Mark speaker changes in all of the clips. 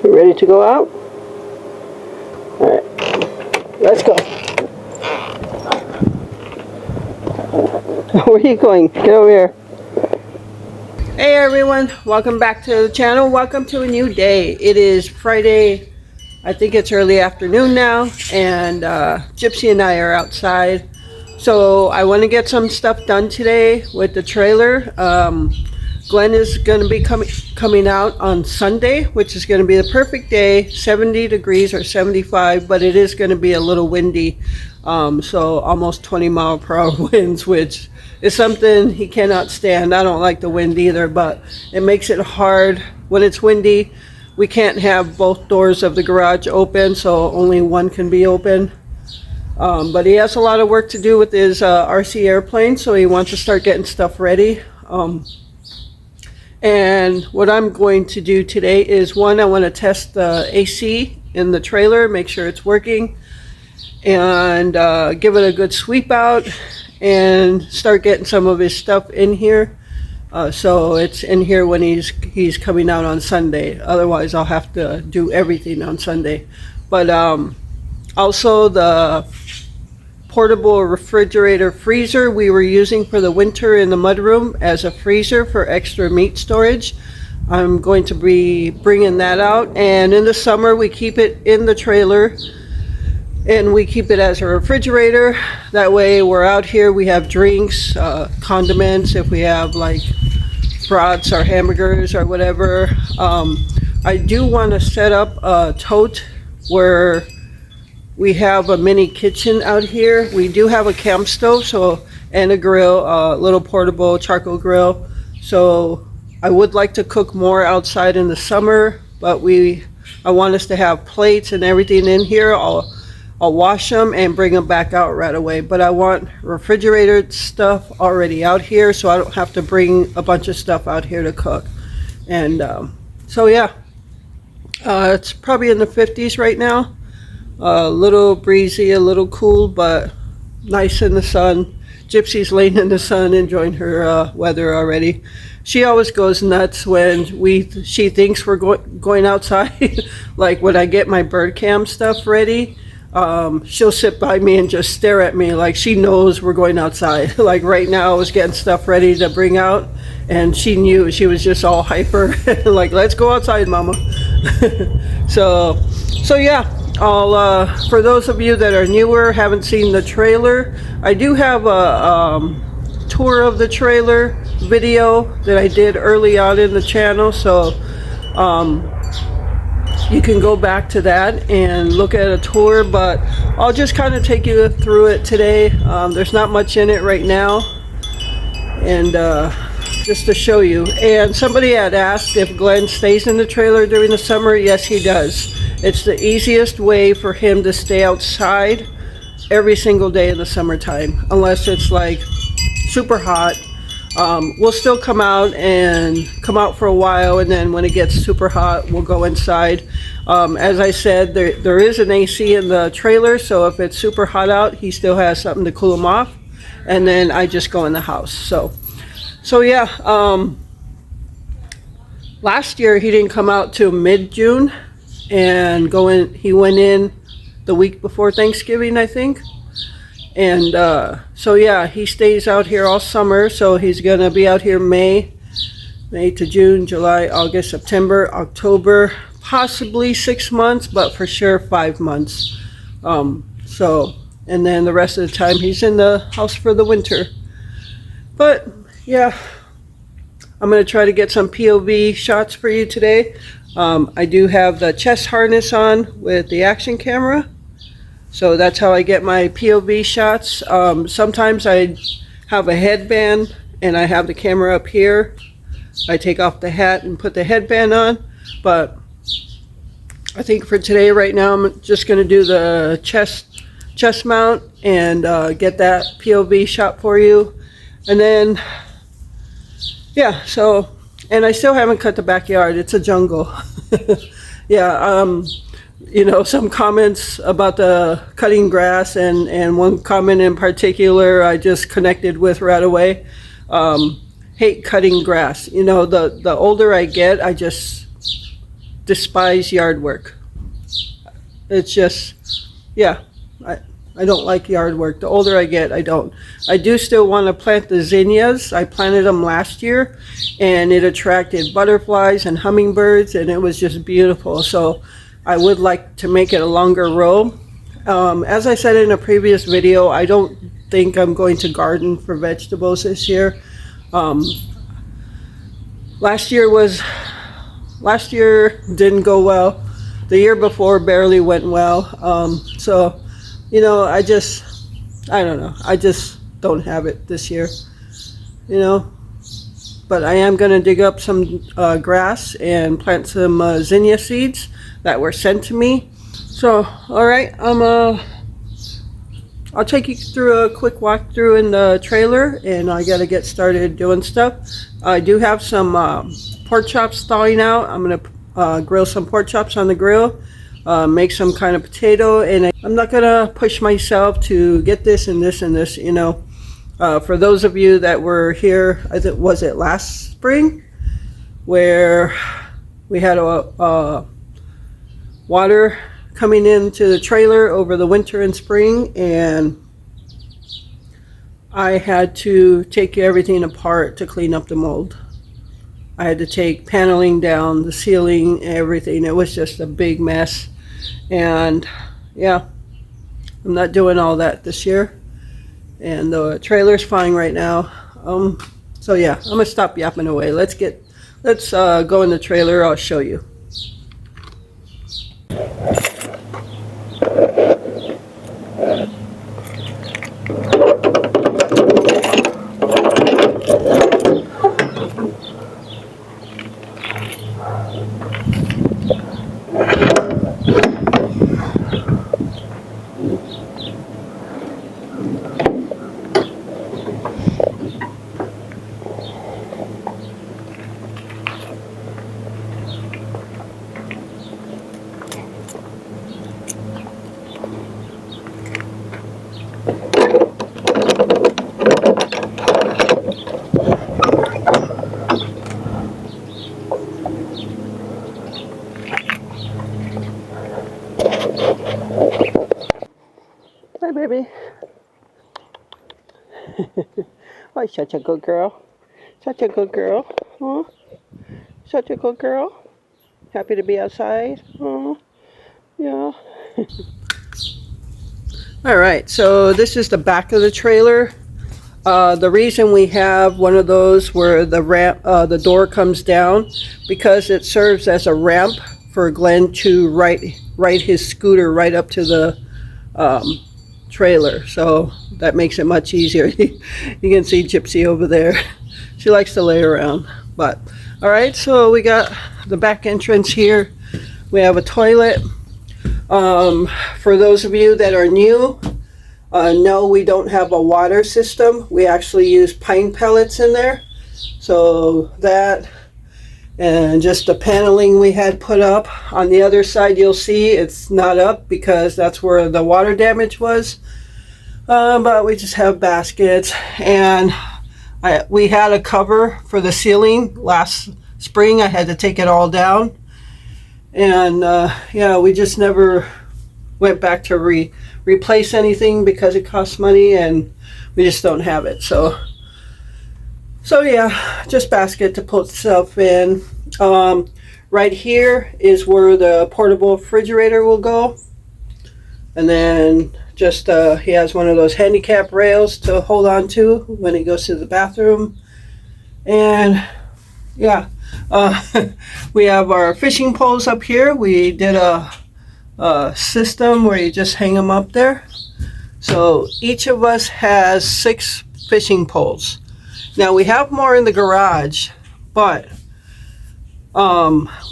Speaker 1: You ready to go out? Alright, let's go. Where are you going? Get over here. Hey everyone, welcome back to the channel. Welcome to a new day. It is Friday, I think it's early afternoon now, and Gypsy and I are outside. So I want to get some stuff done today with the trailer. Glenn is going to be coming out on Sunday, which is going to be the perfect day, 70 degrees or 75, but it is going to be a little windy. So almost 20-mile-per-hour winds, which is something he cannot stand. I don't like the wind either, but it makes it hard when it's windy. We can't have both doors of the garage open, so only one can be open. But he has a lot of work to do with his RC airplane, so he wants to start getting stuff ready. And what I'm going to do today is, one, I want to test the AC in the trailer, make sure it's working, and give it a good sweep out and start getting some of his stuff in here. So it's in here when he's coming out on Sunday. Otherwise, I'll have to do everything on Sunday. But also the portable refrigerator freezer we were using for the winter in the mudroom as a freezer for extra meat storage. I'm going to be bringing that out, and in the summer we keep it in the trailer and we keep it as a refrigerator. That way we're out here, we have drinks, condiments, if we have like brats or hamburgers or whatever. I do want to set up a tote where we have a mini kitchen out here. We do have a camp stove, and a grill, a little portable charcoal grill. So I would like to cook more outside in the summer, but I want us to have plates and everything in here. I'll wash them and bring them back out right away. But I want refrigerated stuff already out here, so I don't have to bring a bunch of stuff out here to cook. And so yeah, it's probably in the 50s right now. A little breezy, a little cool, but nice in the sun. Gypsy's laying in the sun enjoying her weather already. She always goes nuts when she thinks we're going outside. Like when I get my bird cam stuff ready, she'll sit by me and just stare at me like she knows we're going outside. Like right now I was getting stuff ready to bring out, and she knew. She was just all hyper like, let's go outside, mama. So yeah, for those of you that are newer, haven't seen the trailer, I do have a tour of the trailer video that I did early on in the channel, so you can go back to that and look at a tour, but I'll just kind of take you through it today. There's not much in it right now, and just to show you. And somebody had asked if Glenn stays in the trailer during the summer. Yes, he does. It's the easiest way for him to stay outside every single day in the summertime, unless it's like super hot. We'll still come out for a while, and then when it gets super hot, we'll go inside. As I said, there is an AC in the trailer, so if it's super hot out, he still has something to cool him off, and then I just go in the house. So yeah, last year he didn't come out till mid-June, and he went in the week before Thanksgiving, I think. And so yeah, he stays out here all summer, so he's gonna be out here May to June, July, August, September, October, possibly 6 months, but for sure 5 months. And then the rest of the time he's in the house for the winter. But yeah, I'm gonna try to get some POV shots for you today. I do have the chest harness on with the action camera, so that's how I get my POV shots. Sometimes I have a headband and I have the camera up here. I take off the hat and put the headband on, but I think for today, right now, I'm just going to do the chest mount and get that POV shot for you. And then yeah, so, and I still haven't cut the backyard. It's a jungle. Yeah, you know, some comments about the cutting grass, and one comment in particular I just connected with right away. Hate cutting grass. You know, the older I get, despise yard work. It's just, yeah, I don't like yard work. The older I get, I don't. I do still want to plant the zinnias. I planted them last year, and it attracted butterflies and hummingbirds, and it was just beautiful. So I would like to make it a longer row. As I said in a previous video, I don't think I'm going to garden for vegetables this year. Last year didn't go well. The year before barely went well. So, you know, I don't know. I just don't have it this year, you know. But I am going to dig up some grass and plant some zinnia seeds that were sent to me. So, all right, I'll take you through a quick walkthrough in the trailer, and I got to get started doing stuff. I do have some pork chops thawing out. I'm going to grill some pork chops on the grill, make some kind of potato, and I'm not going to push myself to get this and this and this, you know. For those of you that were here, was it last spring, where we had a water coming into the trailer over the winter and spring, and I had to take everything apart to clean up the mold. I had to take paneling down, the ceiling, everything. It was just a big mess. And yeah, I'm not doing all that this year. And the trailer's fine right now. So yeah, I'm gonna stop yapping away. Let's go in the trailer. I'll show you. Hi, baby. Oh, such a good girl. Such a good girl. Huh? Such a good girl. Happy to be outside. Oh, yeah. All right, so this is the back of the trailer. The reason we have one of those where the door comes down, because it serves as a ramp for Glenn to ride his scooter right up to the trailer. So that makes it much easier. You can see Gypsy over there. She likes to lay around. But all right, so we got the back entrance here. We have a toilet. For those of you that are new, no, we don't have a water system. We actually use pine pellets in there. So that, and just the paneling we had put up. On the other side, you'll see it's not up because that's where the water damage was. But we just have baskets, and we had a cover for the ceiling last spring. I had to take it all down, and yeah, we just never went back to replace anything because it costs money, and we just don't have it. So yeah, just basket to put stuff in. Right here is where the portable refrigerator will go, and then just he has one of those handicap rails to hold on to when he goes to the bathroom. And yeah, we have our fishing poles up here. We did a system where you just hang them up there. So each of us has 6 fishing poles. Now we have more in the garage, but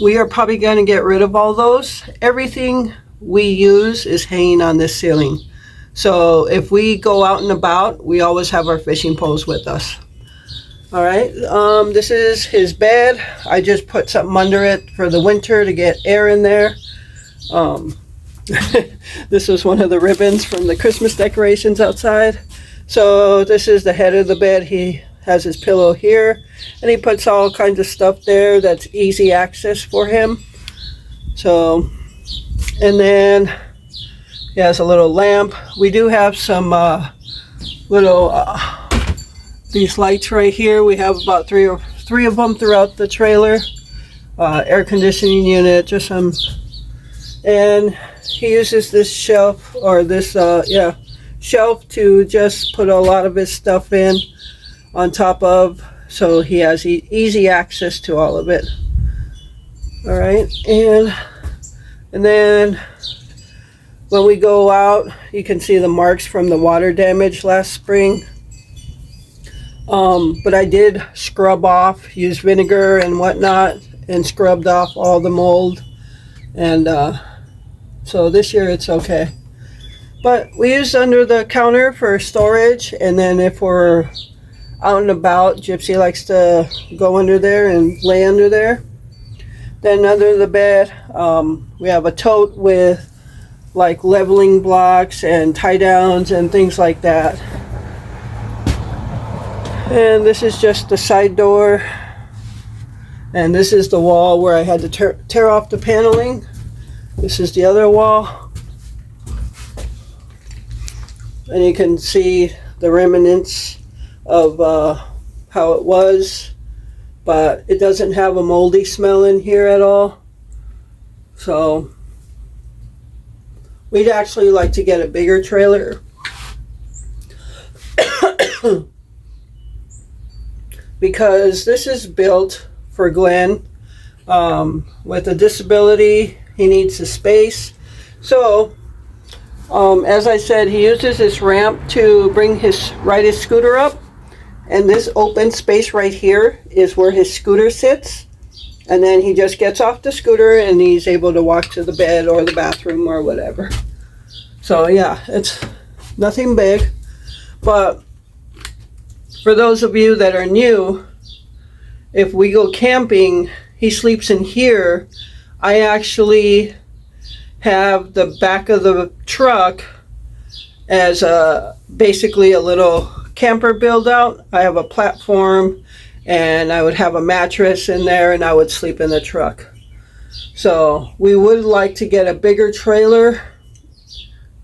Speaker 1: we are probably going to get rid of all those. Everything we use is hanging on this ceiling. So if we go out and about, we always have our fishing poles with us. All right, this is his bed. I just put something under it for the winter to get air in there. This was one of the ribbons from the Christmas decorations outside. So this is the head of the bed. He has his pillow here, and he puts all kinds of stuff there that's easy access for him. So, and then he has a little lamp. We do have some little these lights right here. We have about three of them throughout the trailer. Air conditioning unit, just some. And he uses this shelf, or this shelf, to just put a lot of his stuff in on top of, so he has easy access to all of it. All right, and then when we go out, you can see the marks from the water damage last spring. But I did scrub off, use vinegar and whatnot, and scrubbed off all the mold. And so this year it's okay. But we use under the counter for storage, and then if we're out and about, Gypsy likes to go under there and lay under there. Then under the bed, we have a tote with like leveling blocks and tie downs and things like that. And this is just the side door, and this is the wall where I had to tear off the paneling. This is the other wall, and you can see the remnants of how it was, but it doesn't have a moldy smell in here at all. So we'd actually like to get a bigger trailer because this is built for Glenn with a disability. He needs the space. So as I said, he uses this ramp to ride his scooter up, and this open space right here is where his scooter sits, and then he just gets off the scooter and he's able to walk to the bed or the bathroom or whatever. So yeah, it's nothing big, but for those of you that are new, if we go camping, he sleeps in here. I actually have the back of the truck as basically a little camper build out. I have a platform, and I would have a mattress in there, and I would sleep in the truck. So we would like to get a bigger trailer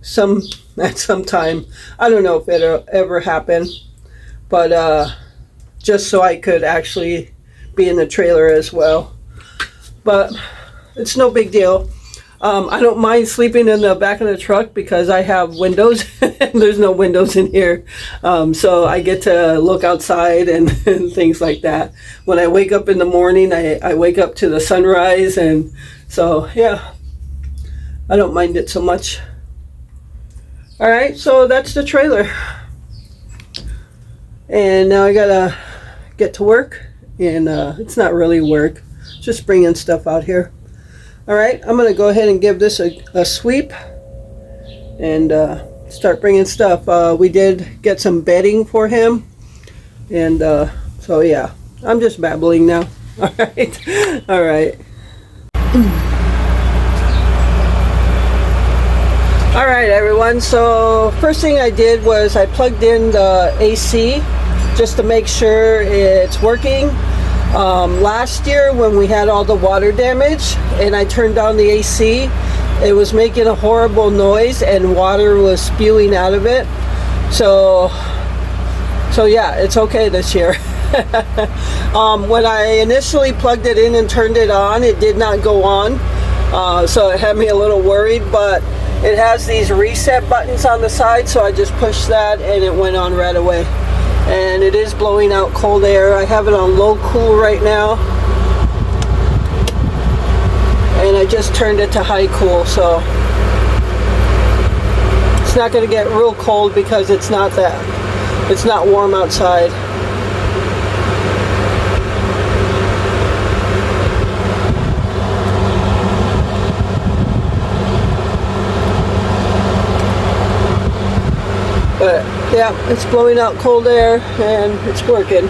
Speaker 1: at some time. I don't know if it'll ever happen, but just so I could actually be in the trailer as well. But it's no big deal. I don't mind sleeping in the back of the truck because I have windows and there's no windows in here. So I get to look outside and things like that. When I wake up in the morning, I wake up to the sunrise, and so yeah, I don't mind it so much. All right, so that's the trailer. And now I gotta get to work, and it's not really work, just bringing stuff out here. All right, I'm gonna go ahead and give this a sweep and start bringing stuff. We did get some bedding for him, and so yeah, I'm just babbling now. All right, all right. All right, everyone, so first thing I did was I plugged in the AC just to make sure it's working. Last year when we had all the water damage and I turned on the AC, it was making a horrible noise and water was spewing out of it. So yeah, it's okay this year. When I initially plugged it in and turned it on, it did not go on. So it had me a little worried, but it has these reset buttons on the side, so I just pushed that and it went on right away. And it is blowing out cold air. I have it on low cool right now, and I just turned it to high cool, so it's not going to get real cold because it's not warm outside. But yeah, it's blowing out cold air and it's working.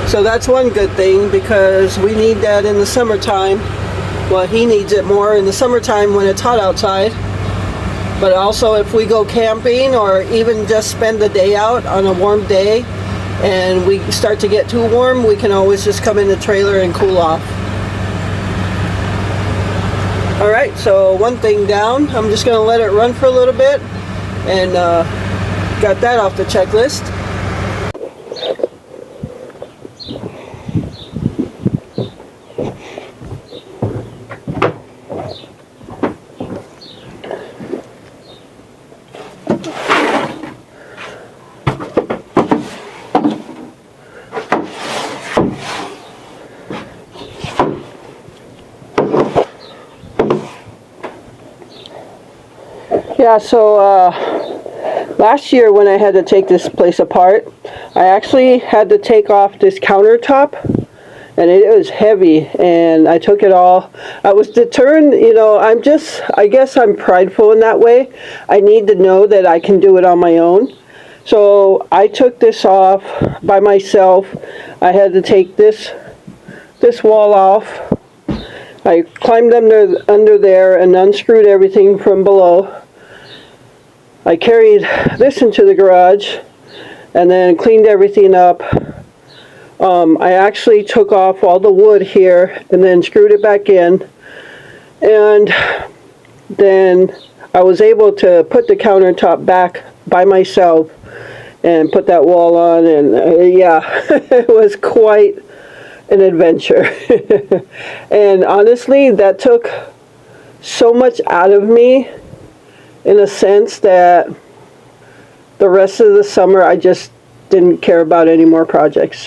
Speaker 1: So that's one good thing, because we need that in the summertime. Well, he needs it more in the summertime when it's hot outside. But also if we go camping or even just spend the day out on a warm day and we start to get too warm, we can always just come in the trailer and cool off. All right, so one thing down. I'm just gonna let it run for a little bit, and got that off the checklist. Yeah, so last year when I had to take this place apart, I actually had to take off this countertop, and it was heavy, and I took it all. I was determined, you know, I guess I'm prideful in that way. I need to know that I can do it on my own. So I took this off by myself. I had to take this wall off. I climbed under there and unscrewed everything from below. I carried this into the garage and then cleaned everything up. I actually took off all the wood here and then screwed it back in, and then I was able to put the countertop back by myself and put that wall on, and yeah, it was quite an adventure. And honestly, that took so much out of me, in a sense that the rest of the summer I just didn't care about any more projects.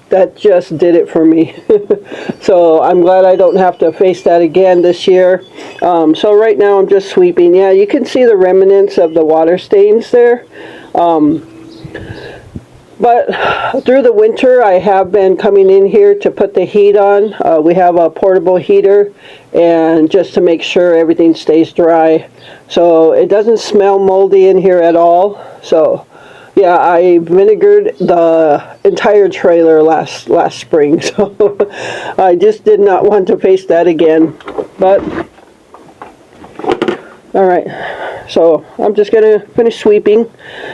Speaker 1: That just did it for me. So I'm glad I don't have to face that again this year. So right now I'm just sweeping. Yeah, you can see the remnants of the water stains there. But through the winter, I have been coming in here to put the heat on. We have a portable heater, and just to make sure everything stays dry. So it doesn't smell moldy in here at all. So yeah, I vinegared the entire trailer last spring. So I just did not want to face that again. But all right, so I'm just gonna finish sweeping.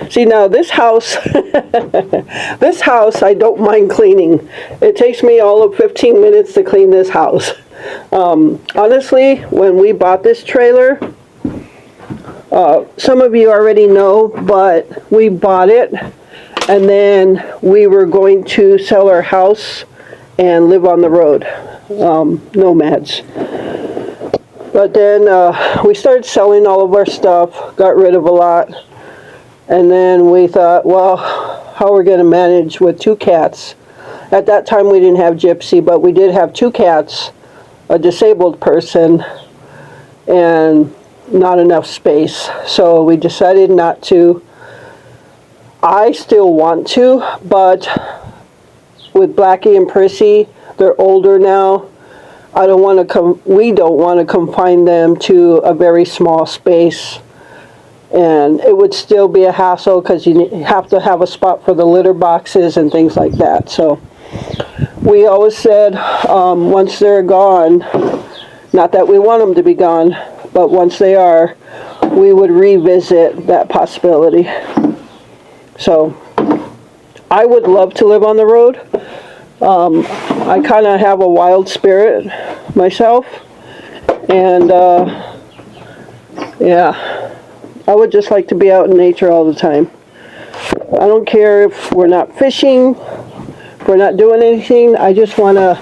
Speaker 1: See, now this house, this house I don't mind cleaning. It takes me all of 15 minutes to clean this house. Honestly, when we bought this trailer, some of you already know, but we bought it and then we were going to sell our house and live on the road, nomads. But then we started selling all of our stuff, got rid of a lot, and then we thought, well, how are we going to manage with 2 cats? At that time we didn't have Gypsy, but we did have 2 cats, a disabled person, and not enough space. So we decided not to. I still want to, but with Blackie and Prissy, they're older now. We don't want to confine them to a very small space, and it would still be a hassle because you have to have a spot for the litter boxes and things like that. So we always said, once they're gone, not that we want them to be gone, but once they are, we would revisit that possibility. So I would love to live on the road. I kind of have a wild spirit myself, and yeah, I would just like to be out in nature all the time. I don't care if we're not fishing, if we're not doing anything, I just want to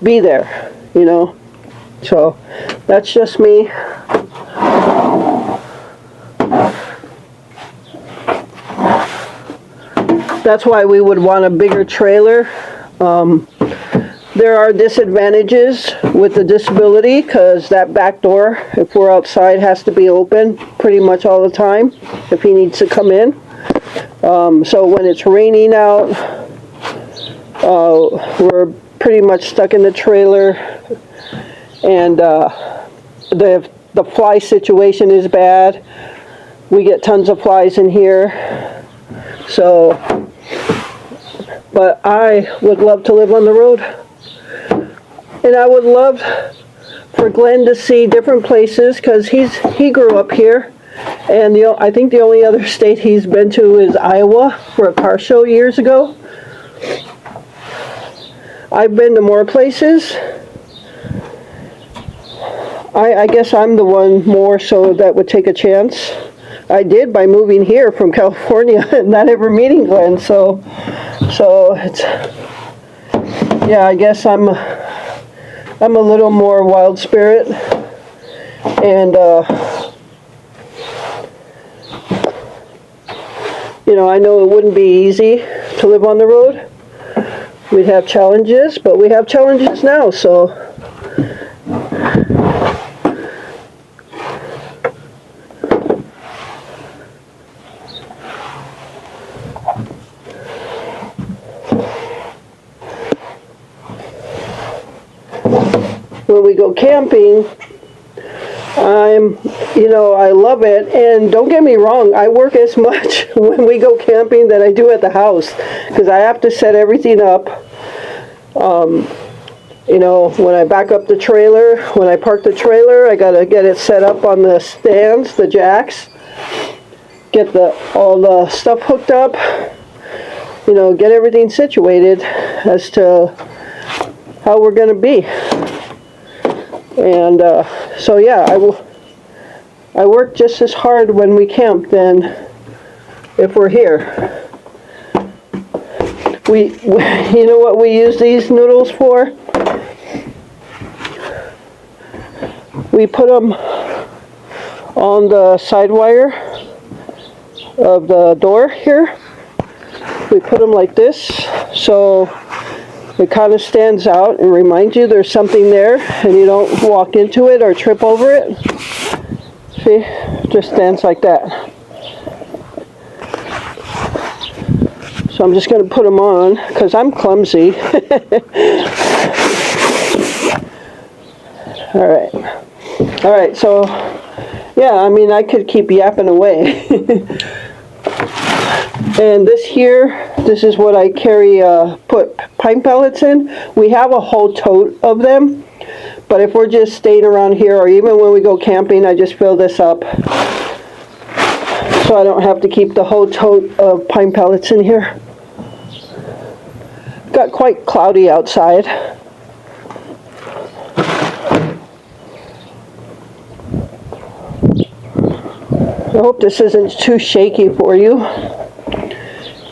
Speaker 1: be there, you know. So that's just me. That's why we would want a bigger trailer. There are disadvantages with the disability, because that back door, if we're outside, has to be open pretty much all the time if he needs to come in. So when it's raining out, we're pretty much stuck in the trailer, and the fly situation is bad. We get tons of flies in here. So, but I would love to live on the road. And I would love for Glenn to see different places, because he grew up here. And I think the only other state he's been to is Iowa for a car show years ago. I've been to more places. I guess I'm the one more so that would take a chance. I did by moving here from California and not ever meeting Glenn, so it's, yeah, I guess I'm a little more wild spirit, and you know, I know it wouldn't be easy to live on the road. We'd have challenges, but we have challenges now, so when we go camping, I love it, and don't get me wrong, I work as much when we go camping that I do at the house, because I have to set everything up. When I back up the trailer, when I park the trailer, I gotta get it set up on the stands, the jacks, get all the stuff hooked up, get everything situated as to how we're gonna be. And so yeah, I work just as hard when we camp than if we're here. You know what we use these noodles for? We put them on the side wire of the door here. We put them like this, so it kind of stands out and reminds you there's something there, and you don't walk into it or trip over it. See, it just stands like that. So I'm just going to put them on because I'm clumsy. All right, so yeah, I mean, I could keep yapping away. And this is what I carry, put pine pellets in. We have a whole tote of them, but if we're just staying around here, or even when we go camping, I just fill this up, so I don't have to keep the whole tote of pine pellets in here. Got quite cloudy outside. I hope this isn't too shaky for you.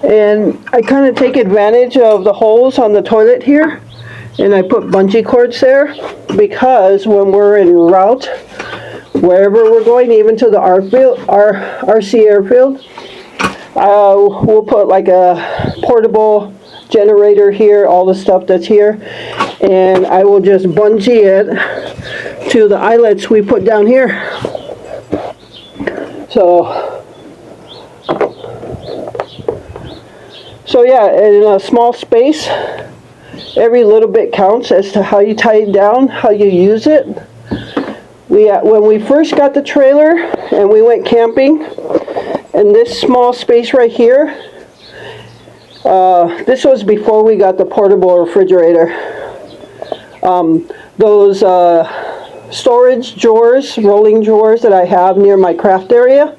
Speaker 1: And I kind of take advantage of the holes on the toilet here, and I put bungee cords there, because when we're en route, wherever we're going, even to the RC airfield, we'll put like a portable generator here, all the stuff that's here, and I will just bungee it to the eyelets we put down here. So yeah, in a small space, every little bit counts as to how you tie it down, how you use it. When we first got the trailer and we went camping, in this small space right here, this was before we got the portable refrigerator. Those storage drawers, rolling drawers that I have near my craft area,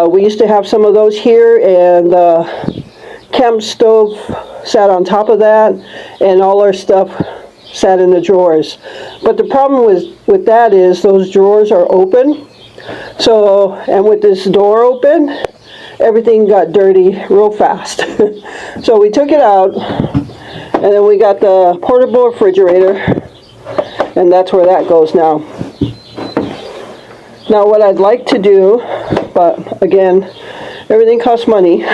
Speaker 1: we used to have some of those here, and the camp stove sat on top of that, and all our stuff sat in the drawers. But the problem with that is those drawers are open, so, and with this door open, everything got dirty real fast. So we took it out, and then we got the portable refrigerator, and that's where that goes now. Now what I'd like to do, but again, everything costs money,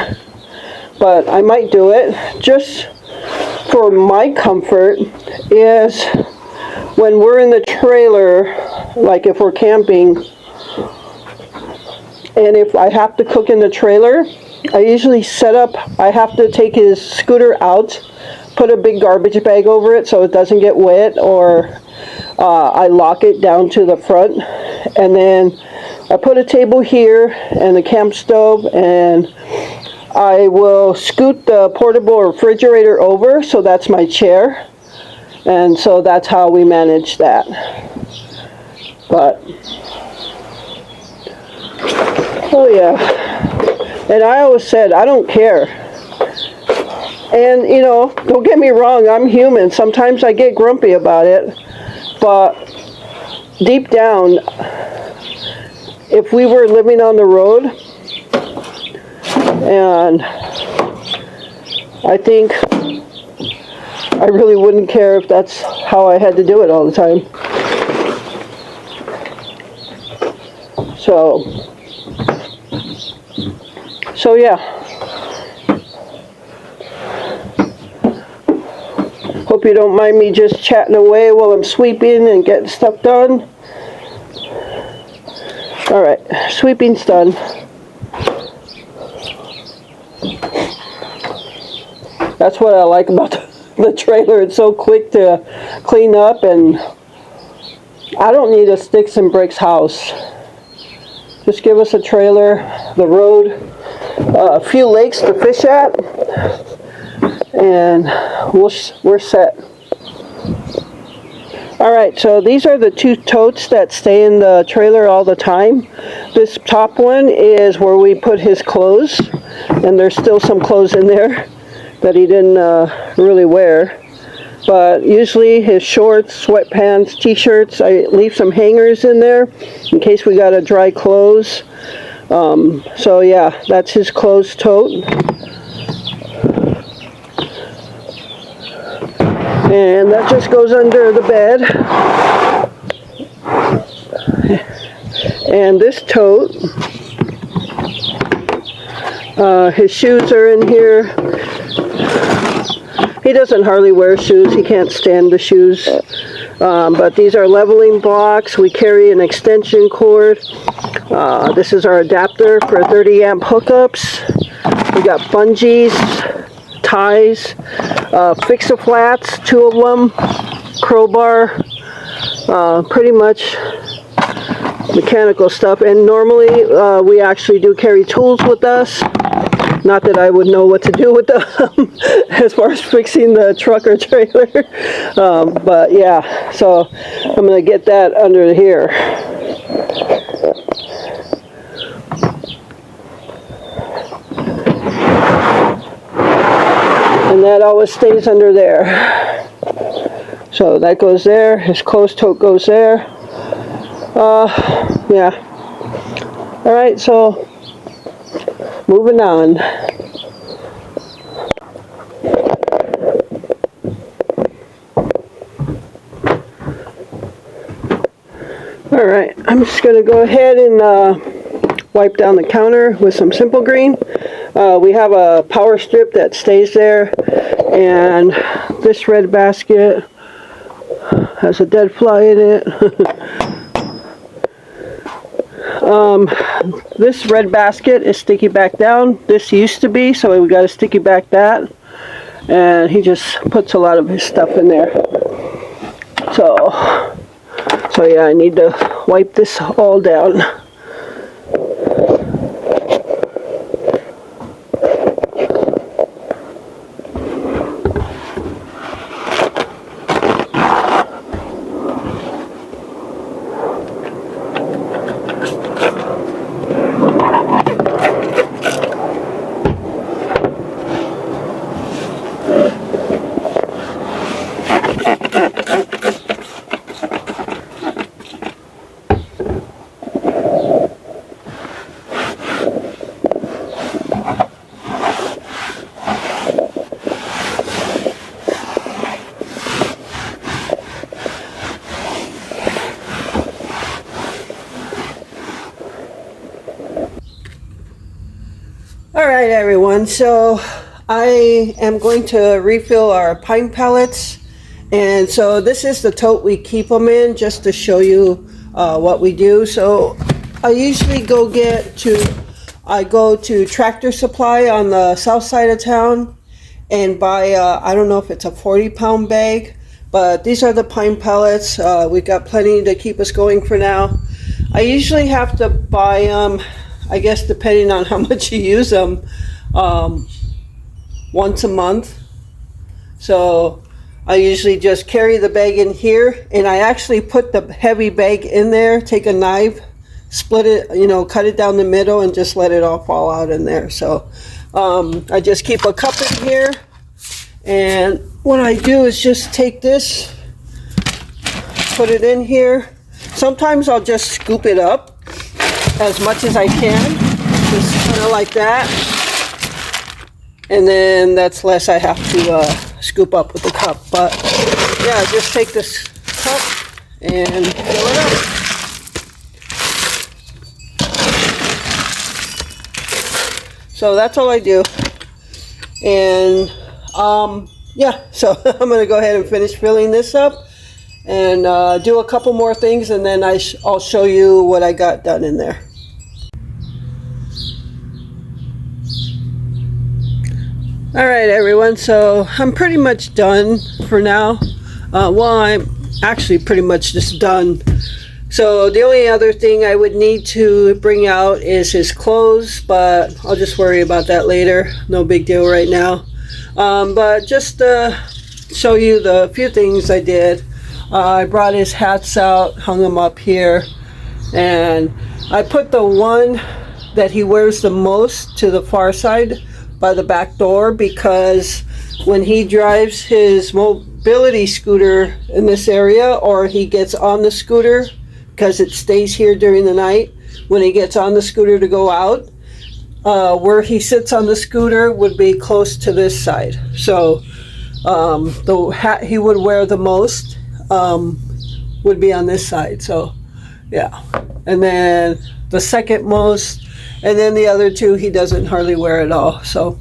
Speaker 1: but I might do it just for my comfort, is when we're in the trailer, like if we're camping, and if I have to cook in the trailer, I usually set up, I have to take his scooter out, put a big garbage bag over it so it doesn't get wet, or I lock it down to the front, and then I put a table here and the camp stove, and I will scoot the portable refrigerator over, so that's my chair, and so that's how we manage that. But oh yeah, and I always said I don't care. And don't get me wrong, I'm human. Sometimes I get grumpy about it, but deep down, if we were living on the road, and I think I really wouldn't care if that's how I had to do it all the time. So yeah. Hope you don't mind me just chatting away while I'm sweeping and getting stuff done. Alright, sweeping's done. That's what I like about the trailer. It's so quick to clean up, and I don't need a sticks and bricks house. Just give us a trailer, the road, a few lakes to fish at, and we're set. Alright, so these are the two totes that stay in the trailer all the time. This top one is where we put his clothes, and there's still some clothes in there that he didn't really wear. But usually his shorts, sweatpants, t-shirts, I leave some hangers in there in case we got to dry clothes. So yeah, that's his clothes tote. And that just goes under the bed. And this tote, his shoes are in here. He doesn't hardly wear shoes. He can't stand the shoes. But these are leveling blocks. We carry an extension cord. This is our adapter for 30 amp hookups. We got bungees, ties, fix-a-flats, 2 of them, crowbar, pretty much mechanical stuff. And normally we actually do carry tools with us. Not that I would know what to do with them as far as fixing the truck or trailer. But yeah, so I'm going to get that under here. And that always stays under there. So that goes there. His clothes tote goes there. Yeah. Alright, so moving on. Alright, I'm just going to go ahead and wipe down the counter with some Simple Green. We have a power strip that stays there, and this red basket has a dead fly in it. This red basket is sticky back down. This used to be, so we got to sticky back that. And he just puts a lot of his stuff in there. So yeah, I need to wipe this all down. Alright everyone, so I am going to refill our pine pellets, and so this is the tote we keep them in, just to show you what we do. So I usually go to Tractor Supply on the south side of town and buy I don't know if it's a 40-pound bag, but these are the pine pellets. We've got plenty to keep us going for now. I usually have to buy them, I guess depending on how much you use them, once a month. So I usually just carry the bag in here, and I actually put the heavy bag in there, take a knife, split it, cut it down the middle, and just let it all fall out in there. So I just keep a cup in here, and what I do is just take this, put it in here. sometimes I'll just scoop it up as much as I can, just kind of like that, and then that's less I have to scoop up with the cup. But yeah, just take this cup and fill it up. So that's all I do. And yeah, so I'm going to go ahead and finish filling this up and do a couple more things, and then I'll show you what I got done in there. All right, everyone, so I'm pretty much done for now. Well, I'm actually pretty much just done. So the only other thing I would need to bring out is his clothes, but I'll just worry about that later. No big deal right now. But just to show you the few things I did, I brought his hats out, hung them up here, and I put the one that he wears the most to the far side by the back door, because when he drives his mobility scooter in this area, or he gets on the scooter, because it stays here during the night, when he gets on the scooter to go out, where he sits on the scooter would be close to this side. So the hat he would wear the most would be on this side. So yeah, and then the second most, and then the other two he doesn't hardly wear at all. So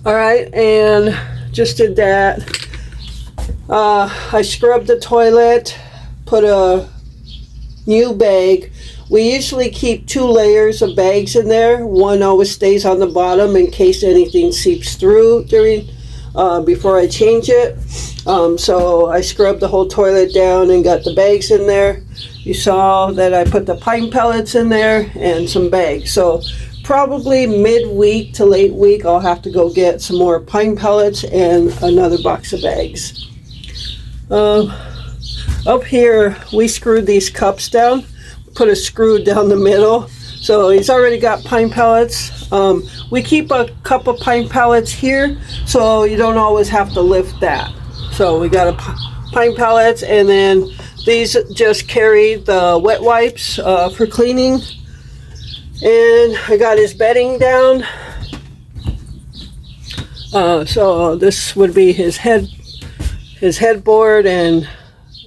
Speaker 1: all right, and just did that. I scrubbed the toilet, put a new bag. We usually keep 2 layers of bags in there. One always stays on the bottom in case anything seeps through during before I change it. So I scrubbed the whole toilet down and got the bags in there. You saw that I put the pine pellets in there and some bags. So probably midweek to late week I'll have to go get some more pine pellets and another box of bags. Up here, we screwed these cups down, put a screw down the middle. So he's already got pine pellets. We keep a cup of pine pellets here, so you don't always have to lift that. So we got a pine pellets, and then these just carry the wet wipes for cleaning. And I got his bedding down. So this would be his headboard, and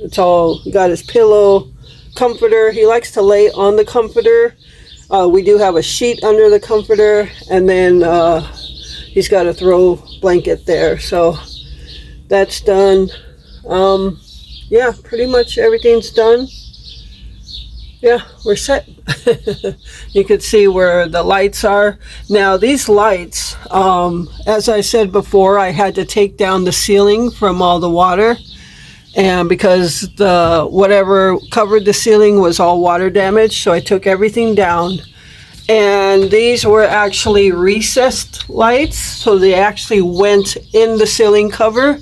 Speaker 1: it's all, got his pillow, comforter. He likes to lay on the comforter. We do have a sheet under the comforter, and then he's got a throw blanket there. So that's done. Yeah, pretty much everything's done. Yeah, we're set. You can see where the lights are. Now these lights, as I said before, I had to take down the ceiling from all the water. And because the whatever covered the ceiling was all water damaged, so I took everything down. And these were actually recessed lights, so they actually went in the ceiling cover.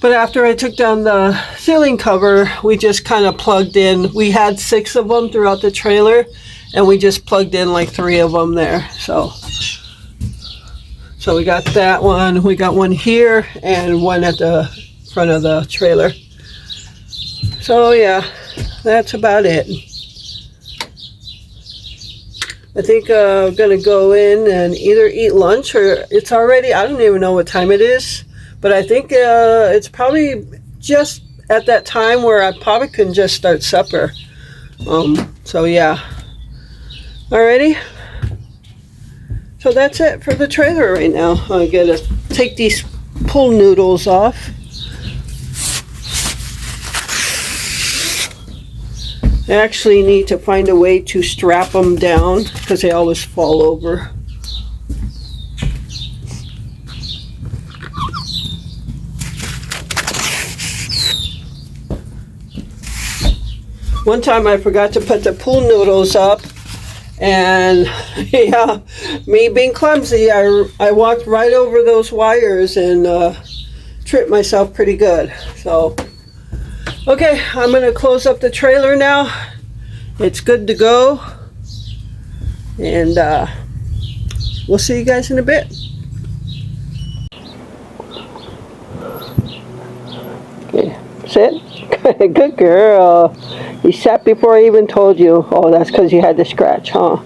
Speaker 1: But after I took down the ceiling cover, we just kind of plugged in. We had 6 of them throughout the trailer, and we just plugged in like 3 of them there. So we got that one. We got one here and one at the front of the trailer. So yeah, that's about it. I think I'm gonna go in and either eat lunch, or it's already, I don't even know what time it is, but I think it's probably just at that time where I probably can just start supper. So yeah, alrighty. So that's it for the trailer right now. I gotta take these pool noodles off. I actually need to find a way to strap them down because they always fall over. One time I forgot to put the pool noodles up, and yeah, me being clumsy, I walked right over those wires and tripped myself pretty good. So okay, I'm going to close up the trailer now. It's good to go. And we'll see you guys in a bit. Okay, sit. Good girl. You sat before I even told you. Oh, that's because you had to scratch, huh?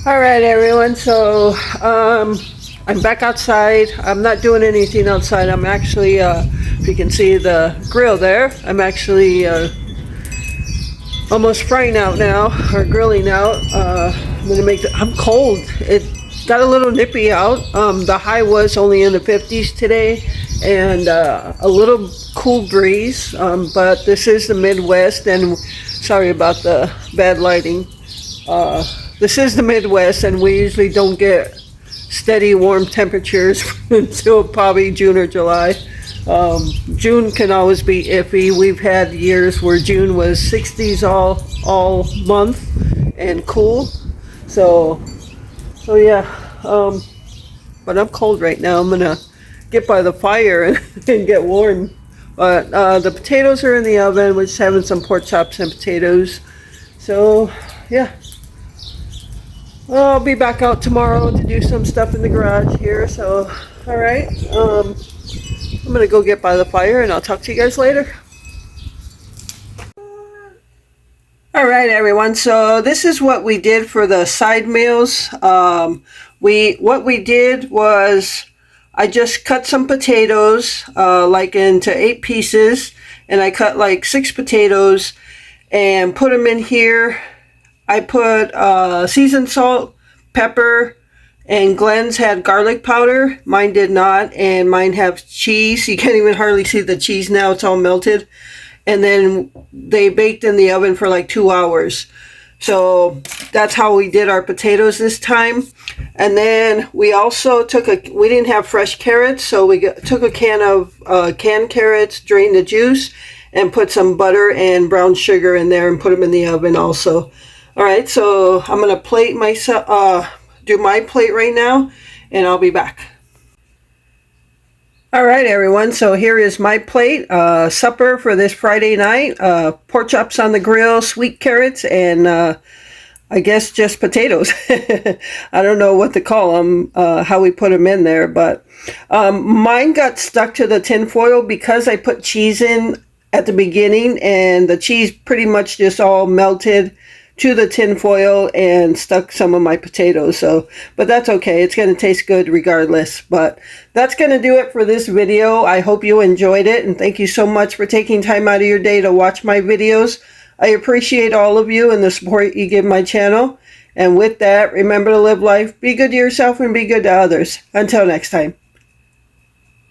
Speaker 1: All right, everyone. So I'm back outside. I'm not doing anything outside. I'm actually, if you can see the grill there, I'm actually almost frying out now, or grilling out. I'm gonna make. I'm cold. It got a little nippy out. The high was only in the 50s today, and a little cool breeze. But this is the Midwest, and sorry about the bad lighting. This is the Midwest, and we usually don't get steady warm temperatures until probably June or July. June can always be iffy. We've had years where June was 60s all month and cool. So yeah. But I'm cold right now. I'm gonna get by the fire and get warm. But the potatoes are in the oven. We're just having some pork chops and potatoes. So yeah. I'll be back out tomorrow to do some stuff in the garage here. So, all right. I'm going to go get by the fire and I'll talk to you guys later. All right, everyone. So this is what we did for the side meals. What we did was I just cut some potatoes like into 8 pieces, and I cut like 6 potatoes and put them in here. I put seasoned salt, pepper, and Glenn's had garlic powder. Mine did not, and mine have cheese. You can't even hardly see the cheese now. It's all melted. And then they baked in the oven for like 2 hours. So that's how we did our potatoes this time. And then we also we didn't have fresh carrots, so we took a can of canned carrots, drained the juice, and put some butter and brown sugar in there and put them in the oven also. All right, so I'm gonna plate myself, do my plate right now, and I'll be back. All right, everyone. So here is my plate. Supper for this Friday night. Pork chops on the grill, sweet carrots, and I guess just potatoes. I don't know what to call them, how we put them in there, but mine got stuck to the tin foil because I put cheese in at the beginning, and the cheese pretty much just all melted to the tin foil and stuck some of my potatoes. So, but that's okay. It's going to taste good regardless. But that's going to do it for this video. I hope you enjoyed it, and thank you so much for taking time out of your day to watch my videos. I appreciate all of you and the support you give my channel. And with that, remember to live life, be good to yourself, and be good to others. Until next time.